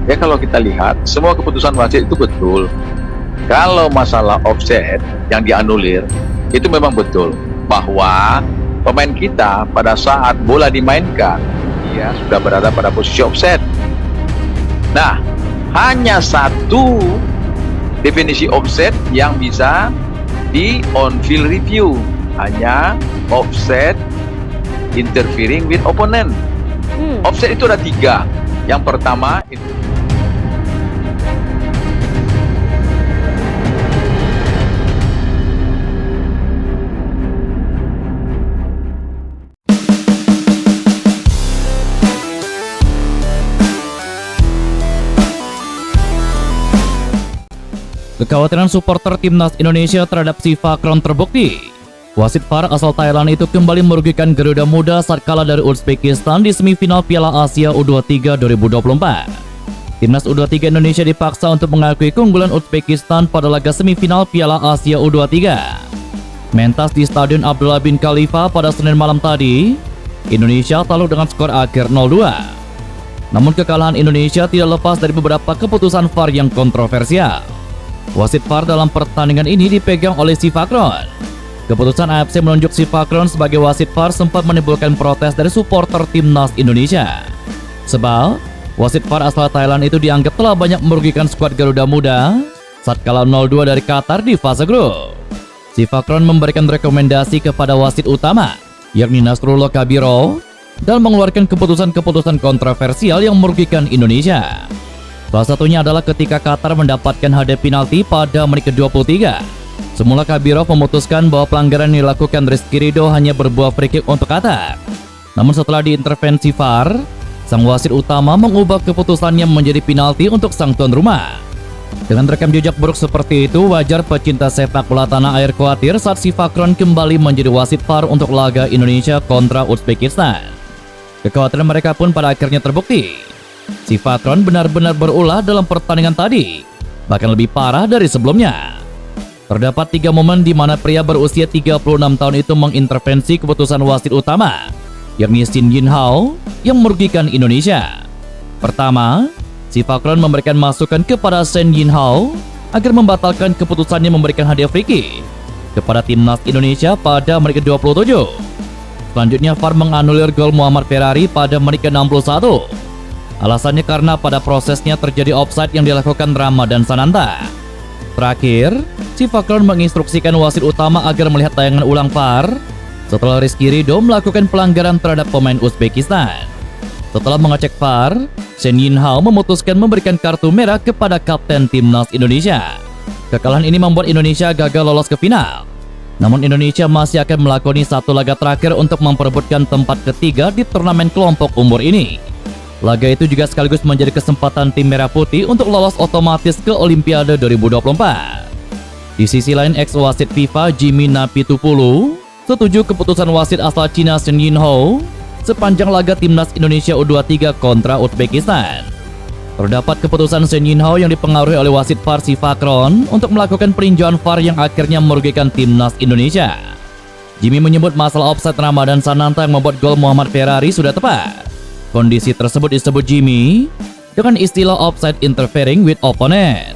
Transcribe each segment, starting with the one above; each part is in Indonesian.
Ya kalau kita lihat, semua keputusan wasit itu betul. Kalau masalah offset yang dianulir, itu memang betul. Bahwa pemain kita pada saat bola dimainkan, dia sudah berada pada posisi offset. Nah, hanya satu definisi offset yang bisa di on-field review. Hanya offset interfering with opponent. Offset itu ada 3. Yang pertama itu kekhawatiran supporter timnas Indonesia terhadap si Fakron terbukti. Wasit VAR asal Thailand itu kembali merugikan Garuda Muda saat kalah dari Uzbekistan di semifinal Piala Asia U23 2024. Timnas U23 Indonesia dipaksa untuk mengakui keunggulan Uzbekistan pada laga semifinal Piala Asia U23. Mentas di Stadion Abdullah bin Khalifa pada Senin malam tadi, Indonesia takluk dengan skor akhir 0-2. Namun kekalahan Indonesia tidak lepas dari beberapa keputusan VAR yang kontroversial. Wasit VAR dalam pertandingan ini dipegang oleh si Fakron. Keputusan AFC menunjuk si Fakron sebagai wasit VAR sempat menimbulkan protes dari supporter timnas Indonesia. Sebab, wasit VAR asal Thailand itu dianggap telah banyak merugikan skuad Garuda Muda saat kalah 0-2 dari Qatar di fase grup. Si Fakron memberikan rekomendasi kepada wasit utama, yakni Nasrullah Kabiro, dan mengeluarkan keputusan-keputusan kontroversial yang merugikan Indonesia. Salah satunya adalah ketika Qatar mendapatkan hadiah penalti pada menit ke-23. Semula Kabirov memutuskan bahwa pelanggaran yang dilakukan Rizky Ridho hanya berbuah free kick untuk Qatar. Namun setelah diintervensi VAR, sang wasit utama mengubah keputusannya menjadi penalti untuk sang tuan rumah. Dengan rekam jejak buruk seperti itu, wajar pecinta sepak bola tanah air khawatir saat si Fakron kembali menjadi wasit VAR untuk laga Indonesia kontra Uzbekistan. Kekhawatiran mereka pun pada akhirnya terbukti. Si Fakron benar-benar berulah dalam pertandingan tadi, bahkan lebih parah dari sebelumnya. Terdapat 3 momen di mana pria berusia 36 tahun itu mengintervensi keputusan wasit utama, yakni Shin Yin Hao, yang merugikan Indonesia. Pertama, si Fakron memberikan masukan kepada Shin Yin Hao agar membatalkan keputusannya memberikan hadiah free kick kepada timnas Indonesia pada menit ke-27. Selanjutnya VAR menganulir gol Muhammad Ferrari pada menit ke-61. Alasannya karena pada prosesnya terjadi offside yang dilakukan Ramadan Sananta. Terakhir, si Fakron menginstruksikan wasit utama agar melihat tayangan ulang VAR setelah Rizky Ridho melakukan pelanggaran terhadap pemain Uzbekistan. Setelah mengecek VAR, Shin Yin Hao memutuskan memberikan kartu merah kepada kapten timnas Indonesia. Kekalahan ini membuat Indonesia gagal lolos ke final. Namun Indonesia masih akan melakoni satu laga terakhir untuk memperebutkan tempat ketiga di turnamen kelompok umur ini. Laga itu juga sekaligus menjadi kesempatan tim Merah Putih untuk lolos otomatis ke Olimpiade 2024. Di sisi lain, ex-wasit FIFA Jimmy Napitupulu setuju keputusan wasit asal Cina Shin Yin Hao sepanjang laga timnas Indonesia U23 kontra Uzbekistan. Terdapat keputusan Shin Yin Hao yang dipengaruhi oleh wasit VAR si Fakron untuk melakukan peninjauan VAR yang akhirnya merugikan timnas Indonesia. Jimmy menyebut masalah offside Ramadan Sananta yang membuat gol Muhammad Ferrari sudah tepat. Kondisi tersebut disebut Jimmy dengan istilah offside interfering with opponent.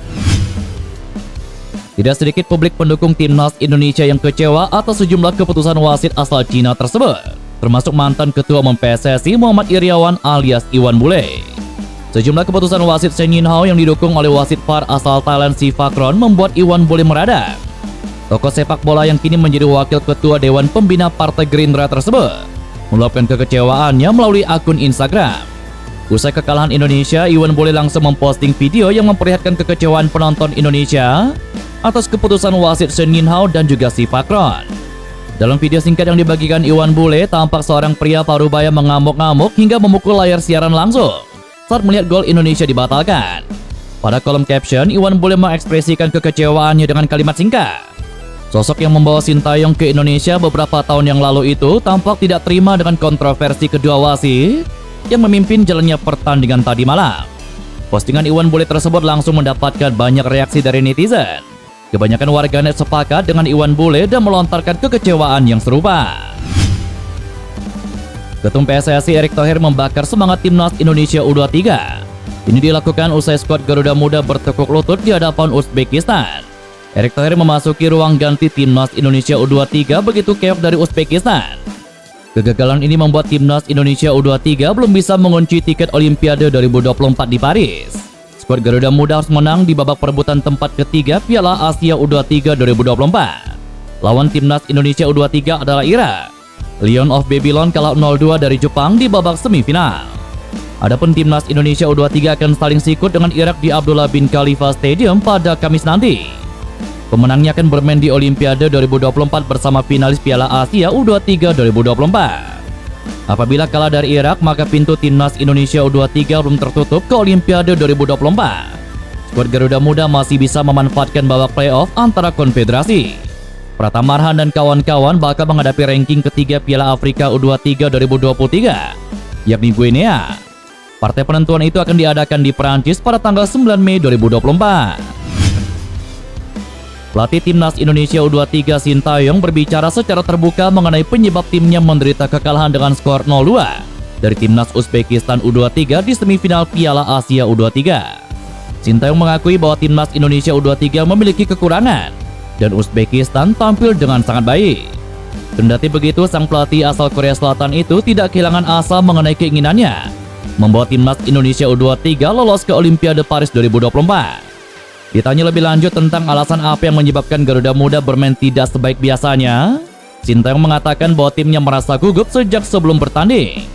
Tidak sedikit publik pendukung timnas Indonesia yang kecewa atas sejumlah keputusan wasit asal Cina tersebut, termasuk mantan Ketua Umum PSSI Muhammad Iriawan alias Iwan Bule. Sejumlah keputusan wasit Shin Yin Hao yang didukung oleh wasit VAR asal Thailand si Fakron membuat Iwan Bule meradang. Tokoh sepak bola yang kini menjadi wakil ketua Dewan Pembina Partai Gerindra tersebut meluapkan kekecewaannya melalui akun Instagram. Usai kekalahan Indonesia, Iwan Bule langsung memposting video yang memperlihatkan kekecewaan penonton Indonesia atas keputusan wasit Shin Yin Hao dan juga si Fakron. Dalam video singkat yang dibagikan Iwan Bule, tampak seorang pria parubaya mengamuk-ngamuk hingga memukul layar siaran langsung saat melihat gol Indonesia dibatalkan. Pada kolom caption, Iwan Bule mengekspresikan kekecewaannya dengan kalimat singkat. Sosok yang membawa Sintayong ke Indonesia beberapa tahun yang lalu itu tampak tidak terima dengan kontroversi kedua wasit yang memimpin jalannya pertandingan tadi malam. Postingan Iwan Bule tersebut langsung mendapatkan banyak reaksi dari netizen. Kebanyakan warganet sepakat dengan Iwan Bule dan melontarkan kekecewaan yang serupa. Ketum PSSI Erick Thohir membakar semangat timnas Indonesia U23. Ini dilakukan usai skuad Garuda Muda bertekuk lutut di hadapan Uzbekistan. Erick Thohir memasuki ruang ganti timnas Indonesia U23 begitu keok dari Uzbekistan. Kegagalan ini membuat timnas Indonesia U23 belum bisa mengunci tiket Olimpiade 2024 di Paris. Skuad Garuda Muda harus menang di babak perebutan tempat ketiga Piala Asia U23 2024. Lawan timnas Indonesia U23 adalah Irak. Lion of Babylon kalah 0-2 dari Jepang di babak semifinal. Adapun timnas Indonesia U23 akan saling sikut dengan Irak di Abdullah bin Khalifa Stadium pada Kamis nanti. Pemenangnya akan bermain di Olimpiade 2024 bersama finalis Piala Asia U23 2024. Apabila kalah dari Irak, maka pintu timnas Indonesia U23 belum tertutup ke Olimpiade 2024. Skuad Garuda Muda masih bisa memanfaatkan babak playoff antara konfederasi. Pratama Arhan dan kawan-kawan bakal menghadapi ranking ketiga Piala Afrika U23 2023, yakni Guinea. Partai penentuan itu akan diadakan di Perancis pada tanggal 9 Mei 2024. Pelatih timnas Indonesia U23 Sintayong berbicara secara terbuka mengenai penyebab timnya menderita kekalahan dengan skor 0-2 dari timnas Uzbekistan U23 di semifinal Piala Asia U23. Sintayong mengakui bahwa timnas Indonesia U23 memiliki kekurangan dan Uzbekistan tampil dengan sangat baik. Kendati begitu, sang pelatih asal Korea Selatan itu tidak kehilangan asa mengenai keinginannya membawa timnas Indonesia U23 lolos ke Olimpiade Paris 2024. Ditanya lebih lanjut tentang alasan apa yang menyebabkan Garuda Muda bermain tidak sebaik biasanya, Sintayong mengatakan bahwa timnya merasa gugup sejak sebelum bertanding.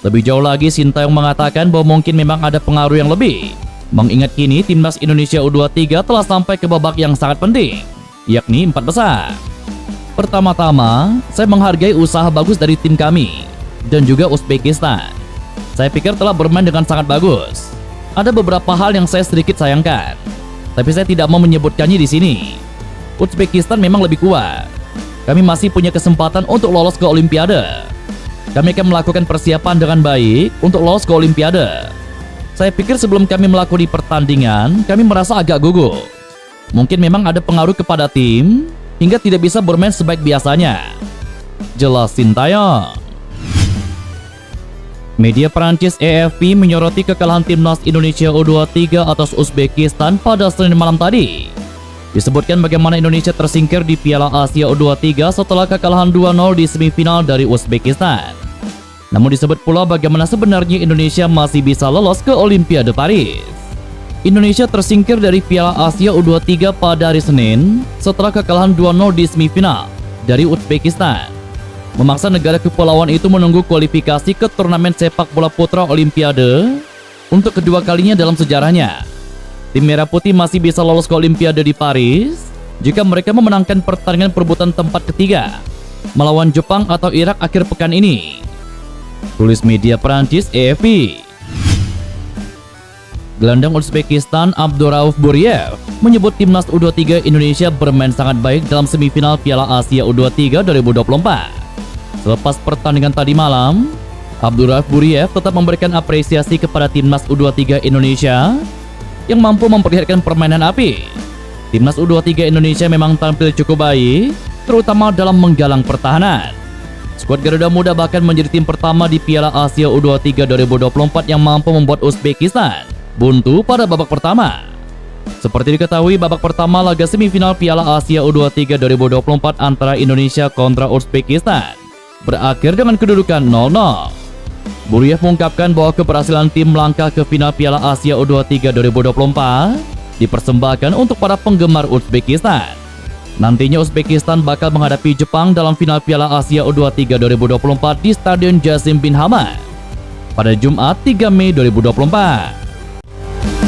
Lebih jauh lagi, Sintayong mengatakan bahwa mungkin memang ada pengaruh yang lebih, mengingat kini timnas Indonesia U23 telah sampai ke babak yang sangat penting, yakni 4 besar. Pertama-tama, saya menghargai usaha bagus dari tim kami dan juga Uzbekistan. Saya pikir telah bermain dengan sangat bagus. Ada beberapa hal yang saya sedikit sayangkan, tapi saya tidak mau menyebutkannya di sini. Uzbekistan memang lebih kuat. Kami masih punya kesempatan untuk lolos ke Olimpiade. Kami akan melakukan persiapan dengan baik untuk lolos ke Olimpiade. Saya pikir sebelum kami melakoni pertandingan, kami merasa agak gugup. Mungkin memang ada pengaruh kepada tim hingga tidak bisa bermain sebaik biasanya, jelas Sintayong. Media Perancis AFP menyoroti kekalahan timnas Indonesia U23 atas Uzbekistan pada Senin malam tadi. Disebutkan bagaimana Indonesia tersingkir di Piala Asia U23 setelah kekalahan 2-0 di semifinal dari Uzbekistan. Namun disebut pula bagaimana sebenarnya Indonesia masih bisa lolos ke Olimpiade Paris. Indonesia tersingkir dari Piala Asia U23 pada hari Senin setelah kekalahan 2-0 di semifinal dari Uzbekistan, memaksa negara kepulauan itu menunggu kualifikasi ke turnamen sepak bola putra Olimpiade untuk kedua kalinya dalam sejarahnya. Tim Merah Putih masih bisa lolos ke Olimpiade di Paris jika mereka memenangkan pertandingan perebutan tempat ketiga melawan Jepang atau Irak akhir pekan ini, tulis media Perancis AFP. Gelandang Uzbekistan Abdurauf Buriev menyebut timnas U23 Indonesia bermain sangat baik dalam semifinal Piala Asia U23 2024. Selepas pertandingan tadi malam, Abdurauf Buriev tetap memberikan apresiasi kepada timnas U23 Indonesia yang mampu memperlihatkan permainan api. Timnas U23 Indonesia memang tampil cukup baik, terutama dalam menggalang pertahanan. Skuad Garuda Muda bahkan menjadi tim pertama di Piala Asia U23 2024 yang mampu membuat Uzbekistan buntu pada babak pertama. Seperti diketahui, babak pertama laga semifinal Piala Asia U23 2024 antara Indonesia kontra Uzbekistan berakhir dengan kedudukan 0-0. Buriev mengungkapkan bahwa keberhasilan tim melangkah ke final Piala Asia U23 2024 dipersembahkan untuk para penggemar Uzbekistan. Nantinya Uzbekistan bakal menghadapi Jepang dalam final Piala Asia U23 2024 di Stadion Jasim bin Hamad pada Jumat 3 Mei 2024.